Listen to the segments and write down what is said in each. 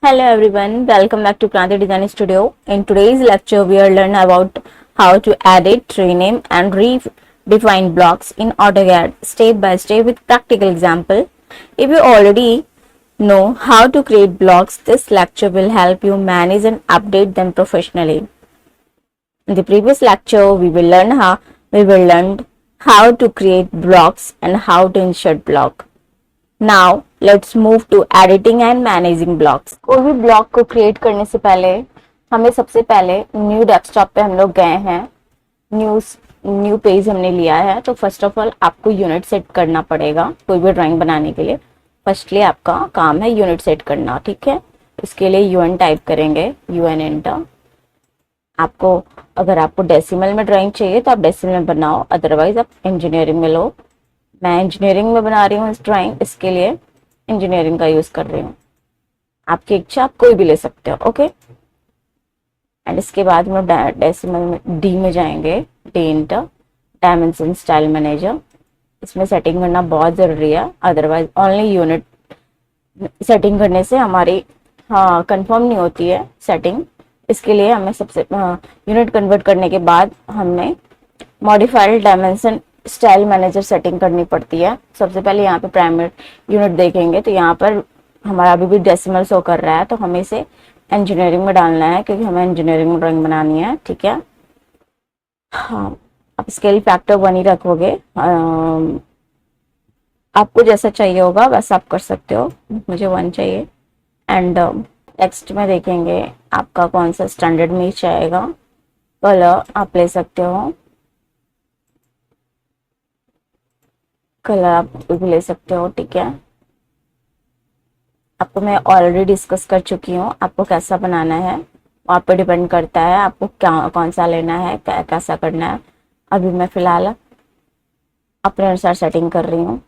Hello everyone, welcome back to Kranti Design Studio. In today's lecture, we are learning about how to edit, rename and redefine blocks in AutoCAD step by step with practical example. If you already know how to create blocks, this lecture will help you manage and update them professionally. In the previous lecture, we will learn how to create blocks and how to insert block. Now let's move to editing and managing blocks. कोई भी block को create करने से पहले हमें सबसे पहले new desktop पे हम लोग गए हैं, न्यू पेज हमने लिया है। तो फर्स्ट ऑफ ऑल आपको यूनिट सेट करना पड़ेगा कोई भी ड्राइंग बनाने के लिए। फर्स्टली आपका काम है यूनिट सेट करना, ठीक है। इसके लिए यूएन टाइप करेंगे, यूएन एंटर। आपको अगर आपको डेसिमल में ड्राइंग चाहिए तो आप डेसिमल में बनाओ, अदरवाइज आप इंजीनियरिंग में लो। मैं इंजीनियरिंग में बना रही हूँ इस ड्राइंग, इसके लिए इंजीनियरिंग का यूज कर रही हूँ। आपकी इच्छा आप कोई भी ले सकते हो, ओके। एंड इसके बाद हम डेसिमल में डी में जाएंगे, D inter dimension style manager. इसमें सेटिंग करना बहुत जरूरी है, अदरवाइज ओनली यूनिट सेटिंग करने से हमारी कंफर्म नहीं होती है सेटिंग। इसके लिए हमें सबसे यूनिट कन्वर्ट करने के बाद हमें modified dimension style manager setting करनी पड़ती है। सबसे पहले यहाँ पे प्राइमरी यूनिट देखेंगे तो यहाँ पर हमारा अभी भी डेसिमल शो कर रहा है, तो हमें इसे इंजीनियरिंग में डालना है क्योंकि हमें इंजीनियरिंग में ड्राइंग बनानी है, ठीक है। हाँ, आप स्केल फैक्टर 1 ही रखोगे, आपको जैसा चाहिए होगा वैसा आप कर सकते हो। मुझे 1 चाहिए। एंड टेक्स्ट में देखेंगे आपका कौन सा स्टैंडर्ड में आएगा। कलर आप ले सकते हो, कलर आप भी ले सकते हो, ठीक है। आपको मैं ऑलरेडी डिस्कस कर चुकी हूँ, आपको कैसा बनाना है वो आप पे डिपेंड करता है, आपको क्या कौन सा लेना है, कैसा करना है। अभी मैं फिलहाल अपने अनुसार सेटिंग कर रही हूँ।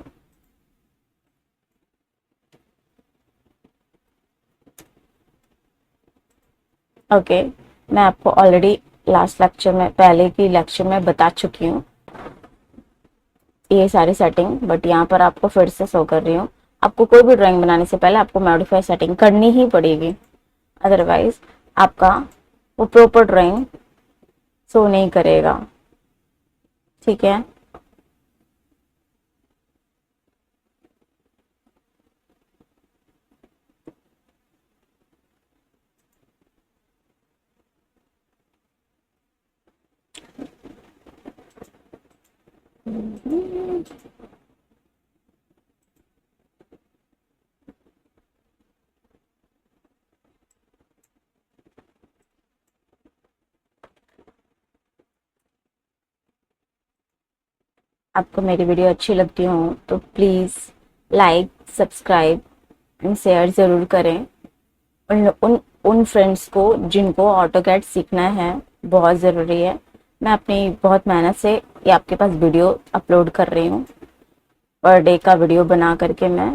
ओके, मैं आपको ऑलरेडी लास्ट लेक्चर में, पहले की लेक्चर में बता चुकी हूँ ये सारी सेटिंग, बट यहाँ पर आपको फिर से शो कर रही हूँ। आपको कोई भी ड्राइंग बनाने से पहले आपको मॉडिफाई सेटिंग करनी ही पड़ेगी, अदरवाइज आपका वो प्रॉपर ड्राइंग शो नहीं करेगा, ठीक है। आपको मेरी वीडियो अच्छी लगती हो तो please like, subscribe and share ज़रूर करें उन फ्रेंड्स को जिनको ऑटोकैड सीखना है, बहुत ज़रूरी है। मैं अपनी बहुत मेहनत से ये आपके पास वीडियो अपलोड कर रही हूँ, पर डे का वीडियो बना करके मैं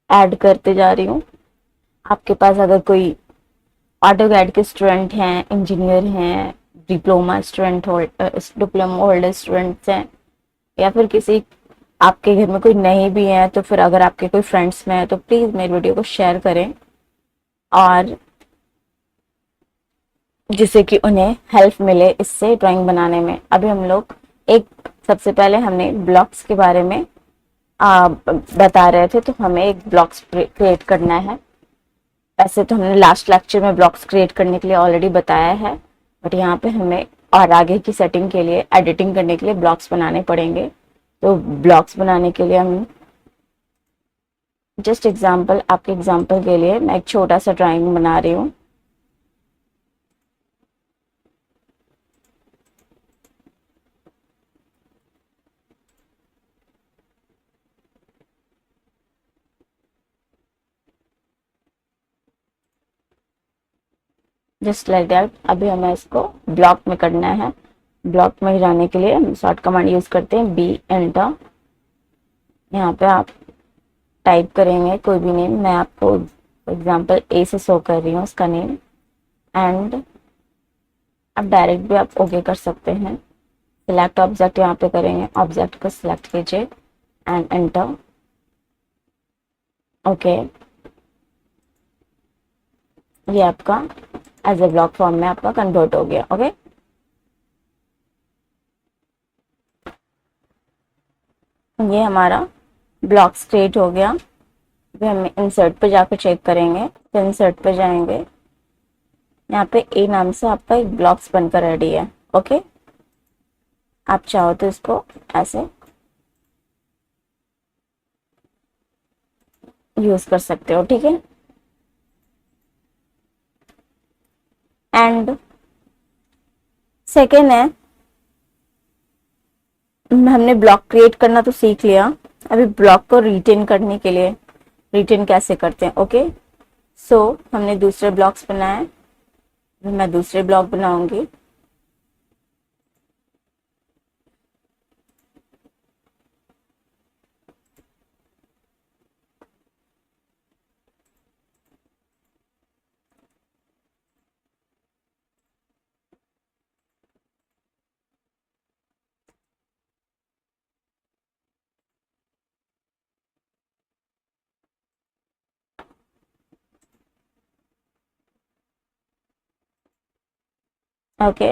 ऐड करते जा रही हूँ। आपके पास अगर कोई ऑटोकैड के स्टूडेंट हैं, इंजीनियर हैं, डिप्लोमा होल्डर स्टूडेंट्स हैं, या फिर किसी आपके घर में कोई नहीं भी है, तो फिर अगर आपके कोई फ्रेंड्स में है तो प्लीज़ मेरी वीडियो को शेयर करें, और जिससे कि उन्हें हेल्प मिले इससे ड्राइंग बनाने में। अभी हम लोग सबसे पहले हमने ब्लॉक्स के बारे में बता रहे थे, तो हमें एक ब्लॉक्स क्रिएट करना है। वैसे तो हमने लास्ट लेक्चर में ब्लॉक्स क्रिएट करने के लिए ऑलरेडी बताया है, बट यहाँ पे हमें और आगे की सेटिंग के लिए, एडिटिंग करने के लिए ब्लॉक्स बनाने पड़ेंगे। तो ब्लॉक्स बनाने के लिए हम जस्ट एग्जांपल, आपके एग्जांपल के लिए मैं एक छोटा सा ड्राइंग बना रही हूँ। Just like that. अभी हमें इसको ब्लॉक में करना है। ब्लॉक में जाने के लिए हम शॉर्ट कमांड यूज करते हैं, बी एंटर। यहाँ पे आप टाइप करेंगे कोई भी नेम, मैं आपको एग्जांपल ए से शो कर रही हूँ उसका नेम, एंड आप डायरेक्ट भी आप ओके कर सकते हैं। सिलेक्ट ऑब्जेक्ट यहाँ पे करेंगे, ऑब्जेक्ट को सिलेक्ट कीजिए एंड एंटर, ओके। ये आपका एज ए ब्लॉक फॉर्म में आपका कन्वर्ट हो गया। ओके, ये हमारा ब्लॉक क्रिएट हो गया। अभी हम इंसर्ट पे जाकर चेक करेंगे। तो इंसर्ट पे जाएंगे, यहाँ पे ए नाम से आपका एक ब्लॉक्स बनकर रेडी है। ओके, आप चाहो तो इसको ऐसे यूज कर सकते हो। ठीक है, एंड सेकेंड है, हमने ब्लॉक क्रिएट करना तो सीख लिया। अभी ब्लॉक को रिटेन करने के लिए रिटेन कैसे करते हैं। ओके, सो हमने दूसरे ब्लॉक्स बनाए, मैं दूसरे ब्लॉक बनाऊंगी। ओके,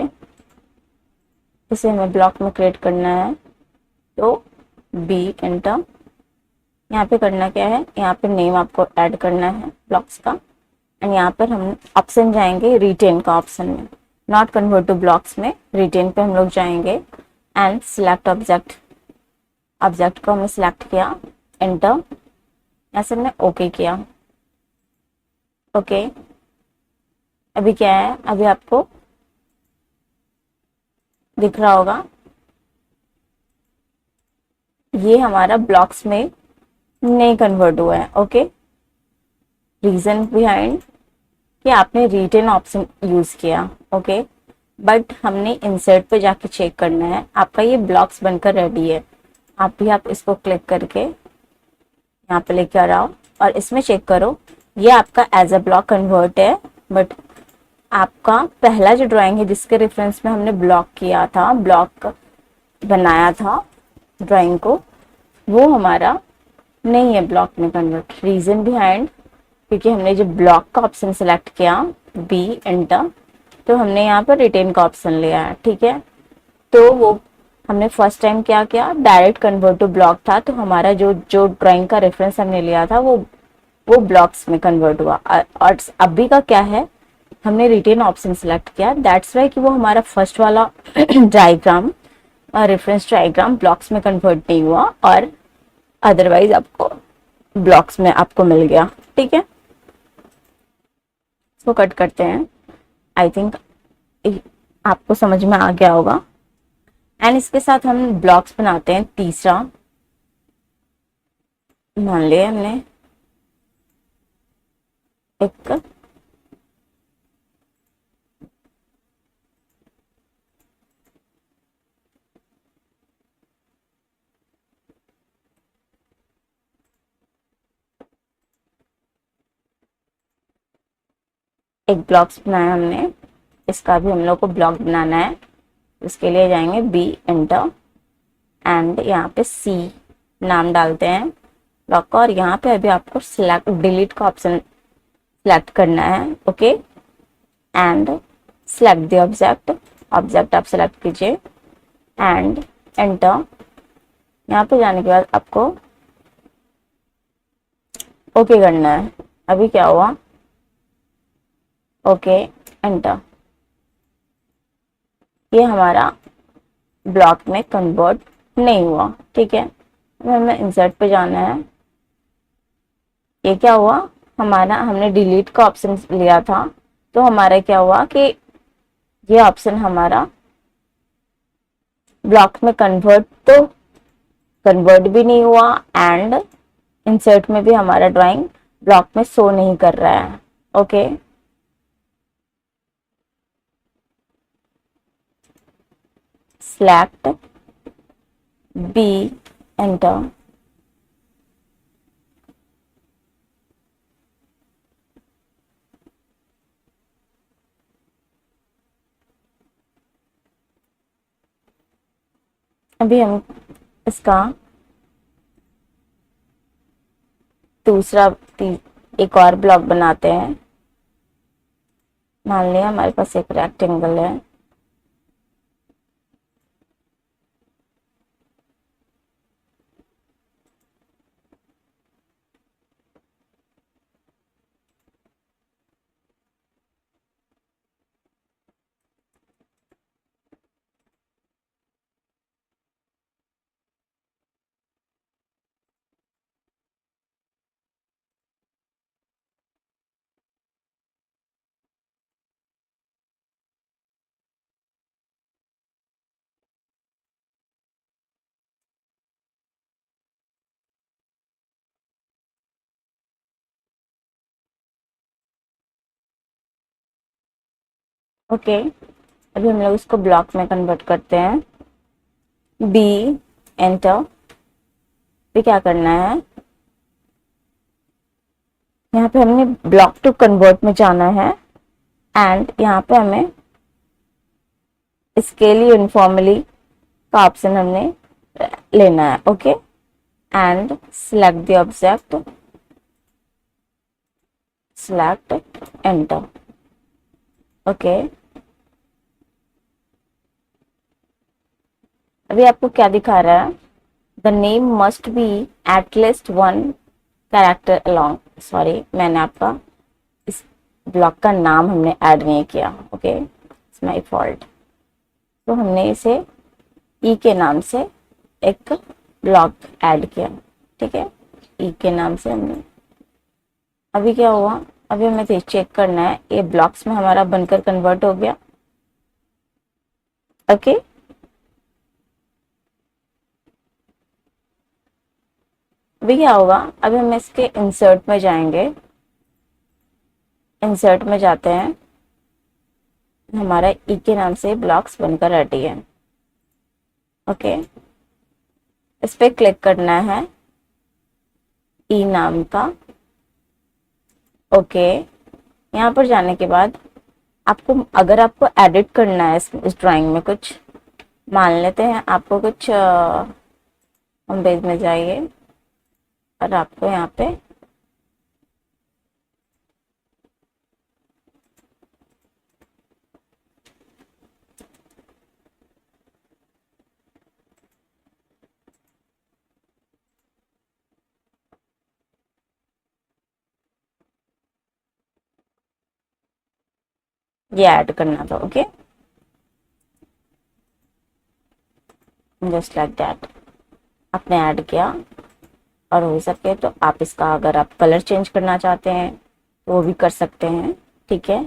इसे हमें ब्लॉक में क्रिएट करना है, तो बी एंटर। यहाँ पे करना क्या है, यहाँ पे नेम आपको ऐड करना है ब्लॉक्स का, एंड यहाँ पर हम ऑप्शन जाएंगे रिटेन का ऑप्शन में, नॉट कन्वर्ट टू ब्लॉक्स में रिटेन पे हम लोग जाएंगे एंड सिलेक्ट ऑब्जेक्ट। ऑब्जेक्ट को हमने सिलेक्ट किया, एंटर, ऐसे हमने ओके किया। ओके, अभी क्या है, अभी आपको दिख रहा होगा ये हमारा ब्लॉक्स में नहीं कन्वर्ट हुआ है। ओके, रीजन बिहाइंड कि आपने रिटेन ऑप्शन यूज किया। ओके, बट हमने इंसर्ट पे जाके चेक करना है, आपका ये ब्लॉक्स बनकर रेडी है। आप इसको क्लिक करके यहाँ पे लेके आ आओ और इसमें चेक करो, ये आपका एज अ ब्लॉक कन्वर्ट है। बट आपका पहला जो ड्राइंग है जिसके रेफरेंस में हमने ब्लॉक किया था, ब्लॉक बनाया था ड्राइंग को, वो हमारा नहीं है ब्लॉक में कन्वर्ट। रीजन बिहाइंड, क्योंकि हमने जो ब्लॉक का ऑप्शन सेलेक्ट किया, बी एंटर, तो हमने यहाँ पर रिटेन का ऑप्शन लिया है। ठीक है, तो वो हमने फर्स्ट टाइम क्या किया, डायरेक्ट कन्वर्ट टू ब्लॉक था, तो हमारा जो जो ड्राइंग का रेफरेंस हमने लिया था वो ब्लॉक्स में कन्वर्ट हुआ। और अभी का क्या है, हमने रिटेन ऑप्शन सेलेक्ट किया, दैट्स वाई कि वो हमारा फर्स्ट वाला डायग्राम, रेफरेंस डायग्राम ब्लॉक्स में कन्वर्ट नहीं हुआ और अदरवाइज आपको ब्लॉक्स में आपको मिल गया। ठीक है, इसको कट करते हैं। आई थिंक आपको समझ में आ गया होगा। एंड इसके साथ हम ब्लॉक्स बनाते हैं तीसरा। मान लिया हमने एक ब्लॉक्स बनाया हमने, इसका भी हम लोग को ब्लॉक बनाना है। इसके लिए जाएंगे बी एंटर एंड यहाँ पे सी नाम डालते हैं ब्लॉक का, और यहाँ पे अभी आपको सिलेक्ट डिलीट का ऑप्शन सिलेक्ट करना है। Okay, and select the object. Object आप सिलेक्ट कीजिए एंड एंटर। यहाँ पे जाने के बाद आपको ओके करना है। अभी क्या हुआ, ओके एंटर, ये हमारा ब्लॉक में कन्वर्ट नहीं हुआ। ठीक है, हमें इंसर्ट पे जाना है। ये क्या हुआ, हमारा हमने डिलीट का ऑप्शन लिया था, तो हमारा क्या हुआ कि ये ऑप्शन हमारा ब्लॉक में कन्वर्ट भी नहीं हुआ एंड इंसर्ट में भी हमारा ड्राइंग ब्लॉक में शो नहीं कर रहा है। Okay, select B enter। अभी हम इसका दूसरा एक और ब्लॉक बनाते हैं। मान लिया हमारे पास एक रेक्टेंगल है, ओके। अभी हम लोग इसको ब्लॉक में कन्वर्ट करते हैं। B, enter. फिर क्या करना है, यहाँ पे हमने ब्लॉक टू कन्वर्ट में जाना है एंड यहाँ पे हमें स्केल यूनिफॉर्मली का ऑप्शन हमने लेना है। Okay, and select the object, select, enter. Okay, अभी आपको क्या दिखा रहा है, the name must be at least one character along. Sorry, मैंने आपका इस ब्लॉक का नाम हमने ऐड नहीं किया। Okay, it's my fault. तो हमने इसे ई के नाम से एक ब्लॉक ऐड किया। ठीक है, ई के नाम से हमने। अभी क्या हुआ, अभी हमें चेक करना है ये ब्लॉक्स में हमारा बनकर कन्वर्ट हो गया। ओके, अभी क्या होगा, अभी हम इसके इंसर्ट में जाएंगे। इंसर्ट में जाते हैं, हमारा ई के नाम से ब्लॉक्स बनकर रेडी है। ओके, इस पे क्लिक करना है ई नाम का। ओके, यहाँ पर जाने के बाद आपको, अगर आपको एडिट करना है इस ड्राइंग में कुछ, मान लेते हैं आपको कुछ होम पेज में जाइए और आपको यहाँ पे ये ऐड करना था। ओके, जस्ट लाइक दैट आपने ऐड किया। और हो सके तो आप इसका, अगर आप कलर चेंज करना चाहते हैं तो वो भी कर सकते हैं। ठीक है,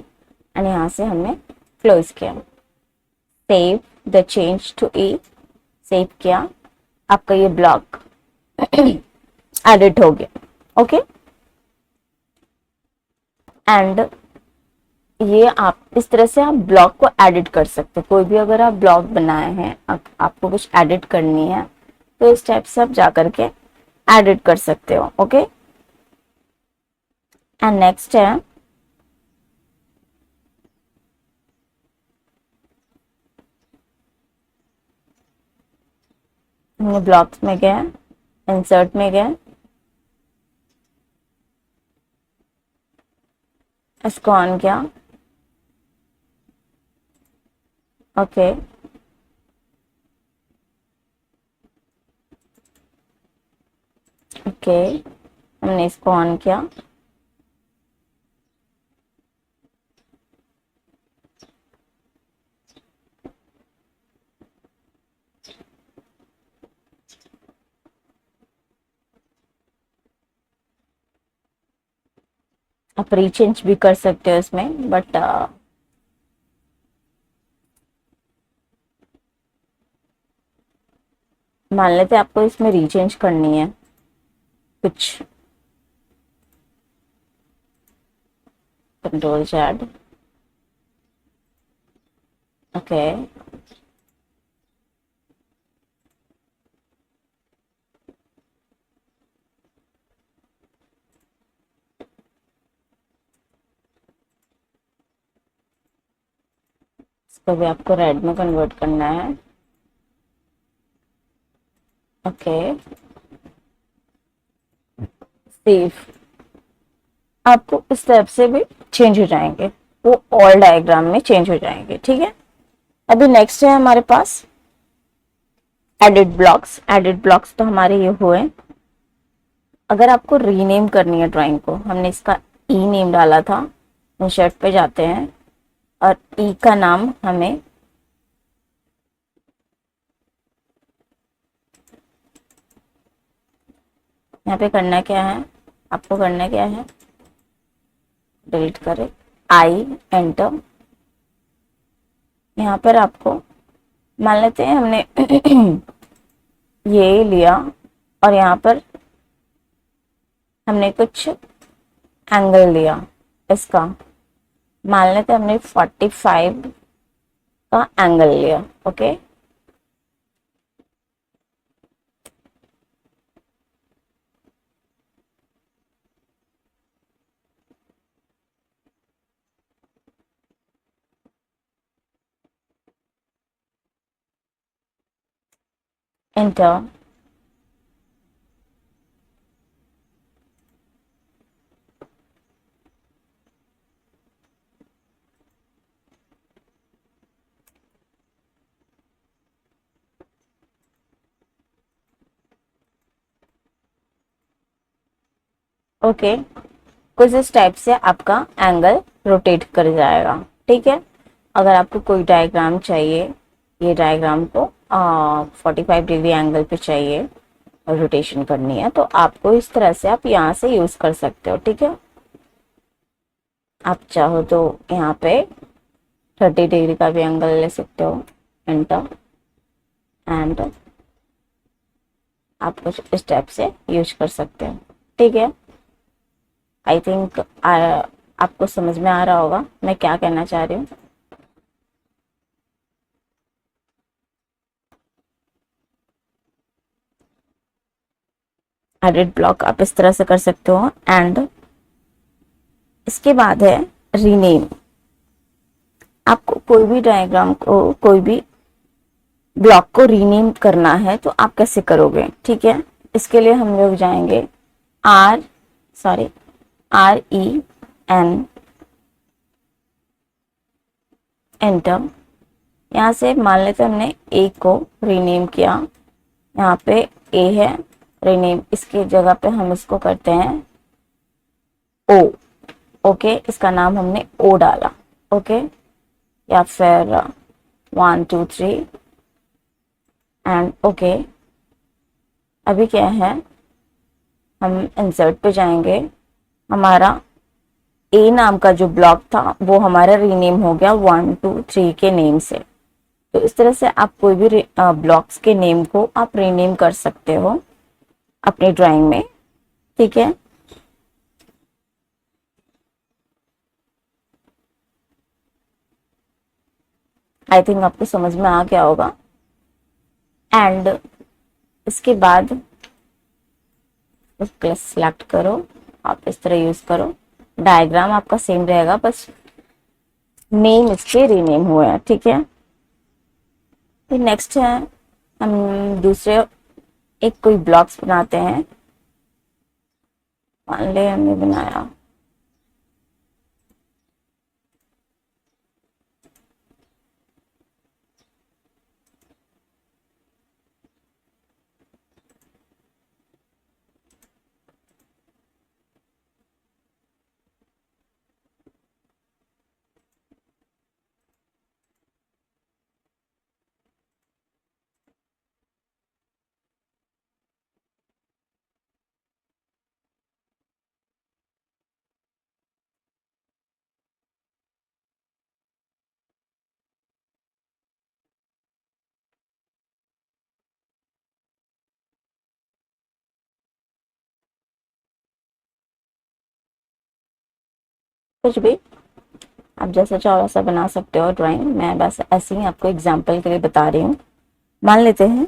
एंड यहाँ से हमने क्लोज किया। Save the change to E, save किया, आपका ये ब्लॉक एडिट हो गया। ओके, एंड ये आप इस तरह से आप ब्लॉग को एडिट कर सकते हैं। कोई भी अगर आप ब्लॉग बनाए हैं, आपको कुछ एडिट करनी है, तो इस टाइप से आप जा करके एडिट कर सकते हो। ओके, एंड नेक्स्ट है, हमने ब्लॉग्स में गए, इंसर्ट में गए, इसको ऑन किया। ओके, ओके, हमने इसको ऑन किया। आप रीचेंज भी कर सकते हो इसमें, बट मान लेते हैं आपको इसमें रीचेंज करनी है कुछ, कंट्रोल Z। ओके, इसको भी आपको रेड में कन्वर्ट करना है। Okay, save. आपको इस तरफ से भी चेंज हो जाएंगे। वो ऑल डायग्राम में चेंज हो जाएंगे। ठीक है, अभी नेक्स्ट है हमारे पास एडिट ब्लॉक्स। एडिट ब्लॉक्स तो हमारे ये हुए। अगर आपको रीनेम करनी है ड्राइंग को, हमने इसका ई नेम डाला था, इंसर्ट पे जाते हैं और ई का नाम हमें यहाँ पे करना क्या है, आपको करना क्या है, डिलीट करें, आई एंटर। यहाँ पर आपको मान लेते हैं हमने ये लिया और यहाँ पर हमने कुछ एंगल लिया, इसका मान लेते हैं हमने 45 का एंगल लिया। Okay, enter. ओके, कुछ इस टाइप से आपका एंगल रोटेट कर जाएगा। ठीक है, अगर आपको कोई डायग्राम चाहिए, ये डायग्राम को 45 डिग्री एंगल पे चाहिए और रोटेशन करनी है, तो आपको इस तरह से आप यहाँ से यूज कर सकते हो। ठीक है, आप चाहो तो यहाँ पे 30 डिग्री का भी एंगल ले सकते हो, एंटर। एंड आप कुछ इस टाइप से यूज कर सकते हो। ठीक है, आई थिंक आपको समझ में आ रहा होगा मैं क्या कहना चाह रही हूँ। एडिट ब्लॉक आप इस तरह से कर सकते हो। एंड इसके बाद है रीनेम। आपको कोई भी डायग्राम को, कोई भी ब्लॉक को रीनेम करना है तो आप कैसे करोगे। ठीक है, इसके लिए हम लोग जाएंगे REN, एंटर। यहाँ से मान लेते हमने ए को रीनेम किया, यहाँ पे ए है रीनेम, इसकी जगह पे हम इसको करते हैं ओ। ओके, इसका नाम हमने ओ डाला। ओके, या फिर 1 2 3 एंड ओके। अभी क्या है, हम इंसर्ट पे जाएंगे, हमारा ए नाम का जो ब्लॉक था वो हमारा रीनेम हो गया 1 2 3 के नेम से। तो इस तरह से आप कोई भी ब्लॉक्स के नेम को आप रीनेम कर सकते हो अपनी ड्राइंग में। ठीक है, आई थिंक आपको समझ में आ गया होगा। एंड इसके बाद क्लास सिलेक्ट करो, आप इस तरह यूज करो, डायग्राम आपका सेम रहेगा, बस नेम इसके रीनेम हुए हैं। ठीक है, फिर नेक्स्ट है हम दूसरे एक कोई ब्लॉक्स बनाते हैं। मान ले हमने बनाया कुछ भी, आप जैसा चाहो वैसा बना सकते हो ड्राइंग, मैं बस ऐसे ही आपको एग्जांपल के लिए बता रही हूँ। मान लेते हैं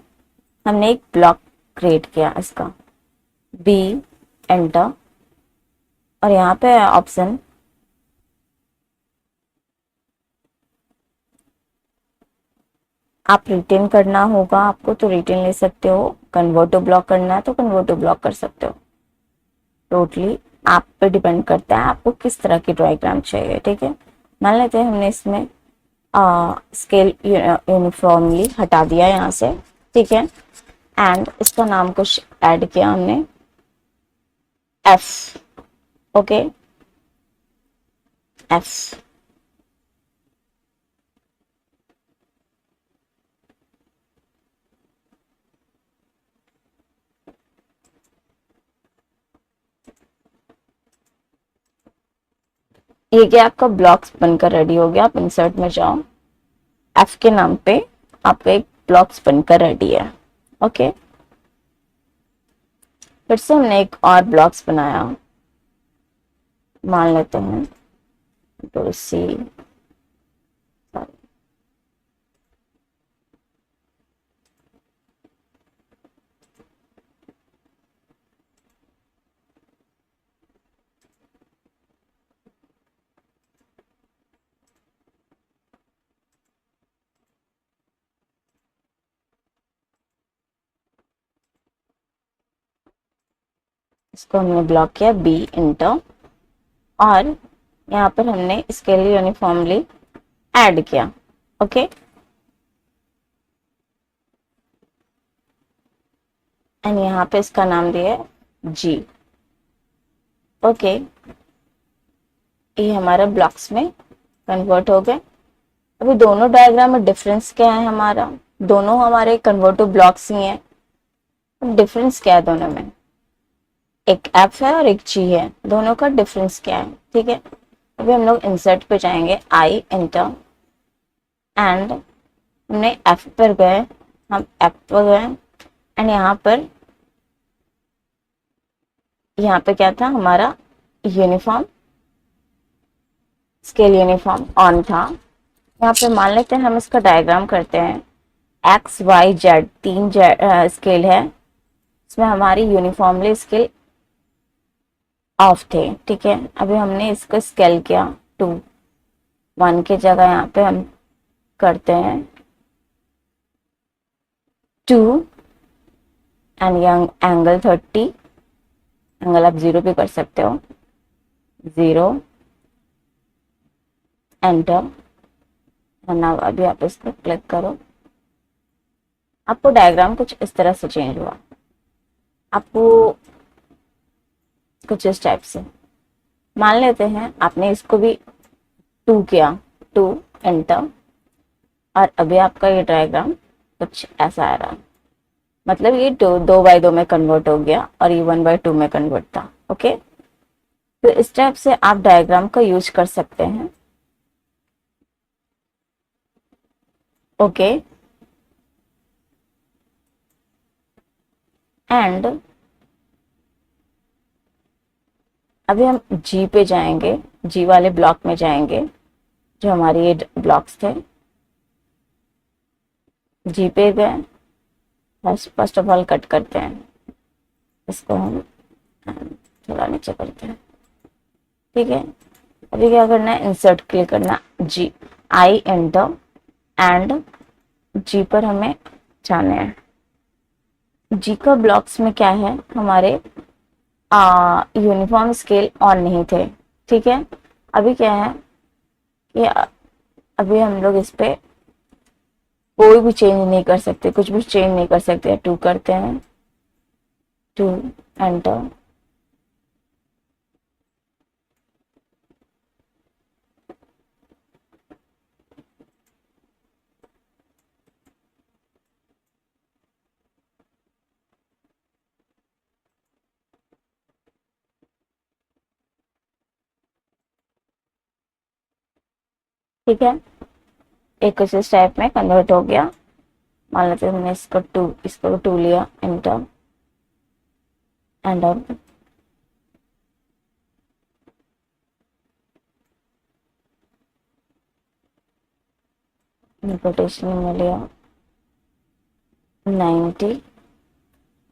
हमने एक ब्लॉक क्रिएट किया, इसका बी, एंटर। और यहाँ पे ऑप्शन आप रिटेन करना होगा आपको तो रिटेन ले सकते हो, कन्वर्ट टू ब्लॉक करना है तो कन्वर्ट टू ब्लॉक कर सकते हो। टोटली आप पे डिपेंड करता है आपको किस तरह की डायग्राम चाहिए। ठीक है, मान लेते हैं हमने इसमें स्केल यूनिफॉर्मली हटा दिया यहाँ से, ठीक है, एंड इसका नाम कुछ ऐड किया हमने एफ, ओके, एफ। ये क्या आपका ब्लॉक्स बनकर रेडी हो गया। आप इंसर्ट में जाओ, एफ के नाम पे आपका एक ब्लॉक्स बनकर रेडी है, ओके। फिर से हमने एक और ब्लॉक्स बनाया, मान लेते हैं तो सी, इसको हमने ब्लॉक किया बी इंटर, और यहाँ पर हमने इसके लिए यूनिफॉर्मली ऐड किया, ओके। एंड यहाँ पे इसका नाम दिया है जी, ओके। ये हमारा ब्लॉक्स में कन्वर्ट हो गए। अभी दोनों डायग्राम में डिफरेंस क्या है हमारा, दोनों हमारे कन्वर्ट टू ब्लॉक्स ही हैं। डिफरेंस क्या है दोनों में, एक एफ है और एक जी है, दोनों का डिफरेंस क्या है, ठीक है। अभी हम लोग इंसर्ट पे जाएंगे, आई इंटर, एंड हमने एफ पर गए, हम एफ पर गए, एंड यहाँ पे क्या था हमारा यूनिफॉर्म, स्केल यूनिफॉर्म ऑन था। यहाँ पे मान लेते हैं हम इसका डायग्राम करते हैं, एक्स वाई जेड तीन स्केल है, इसमें हमारी यूनिफॉर्मली स्केल ऑफ थे, ठीक है। अभी हमने इसको स्केल किया 2, 1 की जगह यहाँ पे हम करते हैं 2, एंड एंगल 30, एंगल आप 0 भी कर सकते हो, 0, एंटर। अभी आप इसको क्लिक करो, आपको डायग्राम कुछ इस तरह से चेंज हुआ, आपको कुछ इस टाइप से। मान लेते हैं आपने इसको भी 2 किया, 2 एंटर, और अभी आपका ये डायग्राम कुछ ऐसा आ रहा, मतलब ये 2 by 2 में कन्वर्ट हो गया और ये 1 by 2 में कन्वर्ट था, ओके। तो इस टाइप से आप डायग्राम का यूज कर सकते हैं, ओके। एंड अभी हम जी पे जाएंगे, जी वाले ब्लॉक में जाएंगे, जो हमारे ये ब्लॉक्स थे, जी पे गए। फर्स्ट ऑफ ऑल कट करते हैं इसको, हम थोड़ा नीचे करते हैं, ठीक है। अभी क्या करना है, इंसर्ट क्लिक करना, जी आई एंटर, एंड जी पर हमें जाना है। जी का ब्लॉक्स में क्या है, हमारे यूनिफॉर्म स्केल ऑन नहीं थे, ठीक है। अभी क्या है कि अभी हम लोग इस पे कोई भी चेंज नहीं कर सकते, कुछ भी चेंज नहीं कर सकते। 2 करते हैं, 2 एंटर, ठीक है। एक कुछ इस टाइप में कन्वर्ट हो गया। मान लेते हैं हमने इसको 2 लिया, एंटर, एंड अब इंपोर्टेशन में लिया 90,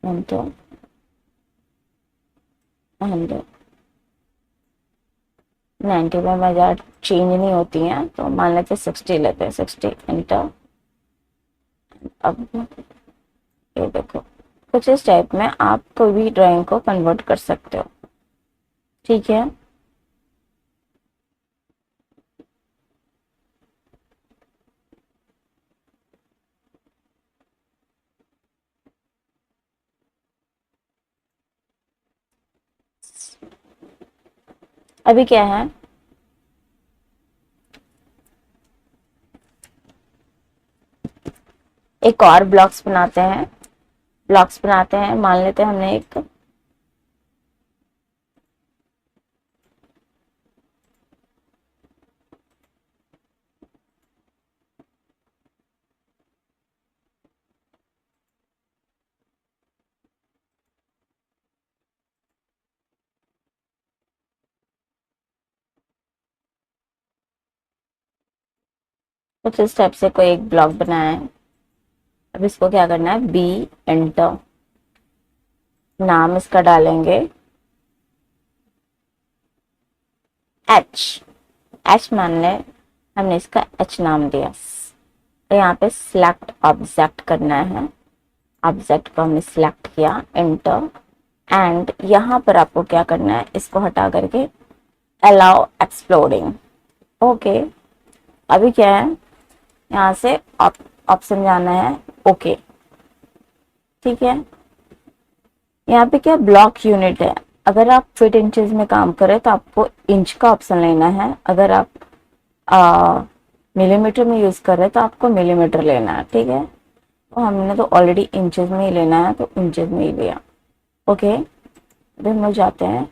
एंटर, एंड 90 में मजार चेंज नहीं होती हैं, तो मान लेते 60 लेते हैं, 60 एंटर। अब ये देखो, कुछ इस टाइप में आप कोई भी ड्राइंग को कन्वर्ट कर सकते हो, ठीक है। अभी क्या है, एक और ब्लॉक्स बनाते हैं, मान लेते हैं हमने एक कुछ इस टाइप से कोई एक ब्लॉक बनाया है। अब इसको क्या करना है, बी एंटर, नाम इसका डालेंगे एच, एच मान ले, हमने इसका एच नाम दिया। तो यहाँ पे सिलेक्ट ऑब्जेक्ट करना है, ऑब्जेक्ट को हमने सिलेक्ट किया, एंटर, एंड यहाँ पर आपको क्या करना है, इसको हटा करके अलाउ एक्सप्लोडिंग। ओके, अभी क्या है, यहाँ से ऑप्शन जाना है ओके, ठीक है। यहाँ पे क्या ब्लॉक यूनिट है, अगर आप फीट इंचेस में काम करें तो आपको इंच का ऑप्शन लेना है, अगर आप मिलीमीटर में यूज कर रहे हैं तो आपको मिलीमीटर लेना है, ठीक है। तो हमने तो ऑलरेडी इंचेस में ही लेना है तो इंचेस में ही लिया। ओके, अभी हम लोग जाते हैं,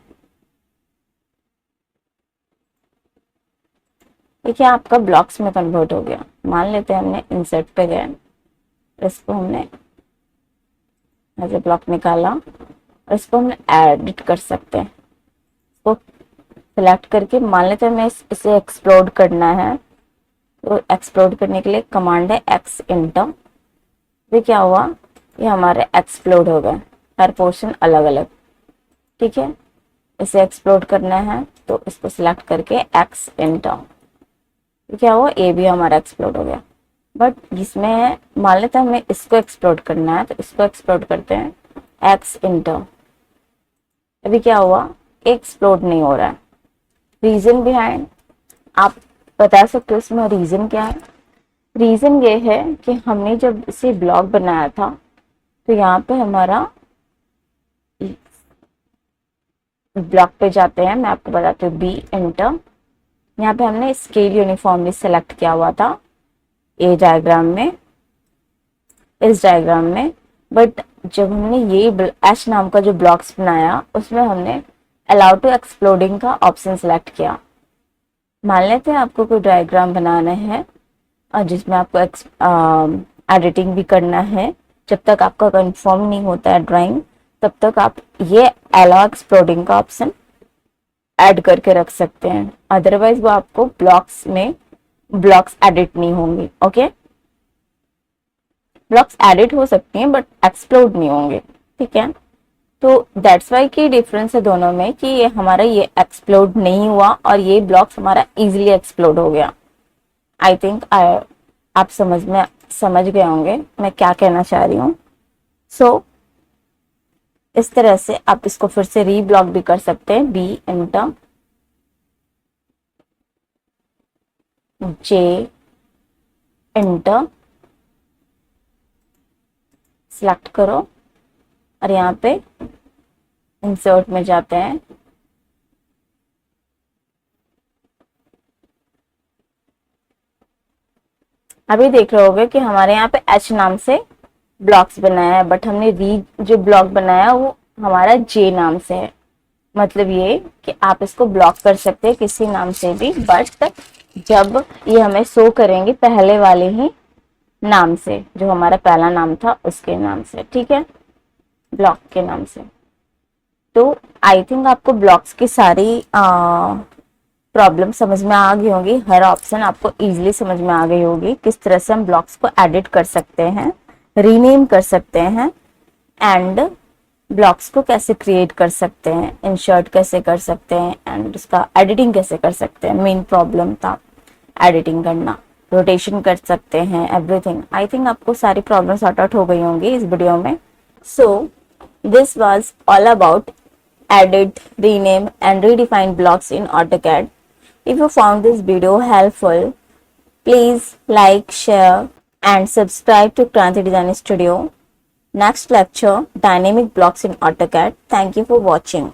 देखिए आपका ब्लॉक्स में कन्वर्ट हो गया। मान लेते हैं हमने इंसर्ट पे गए, इसको हमने एज ए ब्लॉक निकाला और इसको हमने एडिट कर सकते हैं। इसको सिलेक्ट करके मान लेते हैं हमें इसे एक्सप्लोड करना है, तो एक्सप्लोड करने के लिए कमांड है एक्स इंटर। ये क्या हुआ, ये हमारे एक्सप्लोड हो गए, हर पोर्शन अलग अलग, ठीक है। इसे एक्सप्लोड करना है तो इसको सिलेक्ट करके एक्स इंटर, क्या हुआ, ए भी हमारा एक्सप्लोड हो गया। बट जिसमें मान लेते हैं हमें इसको एक्सप्लोड करना है तो इसको एक्सप्लोड करते हैं एक्स इंटर। अभी क्या हुआ, एक्सप्लोड नहीं हो रहा है। रीजन बिहाइंड, आप बता सकते हो इसमें रीजन क्या है। रीजन ये है कि हमने जब इसे ब्लॉक बनाया था तो यहाँ पे हमारा ब्लॉक पे जाते हैं, मैं आपको बताती हूँ, बी एंटर। यहाँ पे हमने स्केल यूनिफॉर्मली सेलेक्ट किया हुआ था ए डायग्राम में, इस डायग्राम में, बट जब हमने ये एच नाम का जो ब्लॉक्स बनाया उसमें हमने अलाउ टू एक्सप्लोडिंग का ऑप्शन सेलेक्ट किया। मान लेते हैं आपको कोई डायग्राम बनाना है और जिसमें आपको एडिटिंग भी करना है, जब तक आपका कंफर्म नहीं होता है ड्राइंग तब तक आप ये अलाउ एक्सप्लोडिंग का ऑप्शन ऐड करके रख सकते हैं, अदरवाइज वो आपको ब्लॉक्स में ब्लॉक्स एडिट नहीं होंगे। ओके, ब्लॉक्स एडिट हो सकती हैं बट एक्सप्लोड नहीं होंगे, ठीक है। तो दैट्स वाई की डिफरेंस है दोनों में कि ये हमारा ये एक्सप्लोड नहीं हुआ और ये ब्लॉक्स हमारा इजीली एक्सप्लोड हो गया। आई थिंक आप समझ गए होंगे मैं क्या कहना चाह रही हूँ। सो इस तरह से आप इसको फिर से रीब्लॉक भी कर सकते हैं, बी एंटर, जे एंटर, सिलेक्ट करो और यहाँ पे इंसर्ट में जाते हैं, अभी देख रहे होगे कि हमारे यहाँ पे एच नाम से ब्लॉक्स बनाया है बट हमने जो ब्लॉक बनाया वो हमारा जे नाम से है। मतलब ये कि आप इसको ब्लॉक कर सकते हैं किसी नाम से भी, बट जब ये हमें शो करेंगे पहले वाले ही नाम से, जो हमारा पहला नाम था उसके नाम से, ठीक है, ब्लॉक के नाम से। तो आई थिंक आपको ब्लॉक्स की सारी प्रॉब्लम समझ में आ गई होगी, हर ऑप्शन आपको इजीली समझ में आ गई होगी, किस तरह से हम ब्लॉक्स को एडिट कर सकते हैं, रीनेम कर सकते हैं, एंड ब्लॉक्स को कैसे क्रिएट कर सकते हैं, इंसर्ट कैसे कर सकते हैं, एंड उसका एडिटिंग कैसे कर सकते हैं। मेन प्रॉब्लम था एडिटिंग करना, रोटेशन कर सकते हैं, एवरीथिंग। आई थिंक आपको सारी प्रॉब्लम सॉर्ट आउट हो गई होंगी इस वीडियो में। So this was all about edit, rename and redefine blocks in AutoCAD. If you found this video helpful, please like, share and subscribe to Kranti Design Studio. Next lecture, dynamic blocks in AutoCAD. Thank you for watching.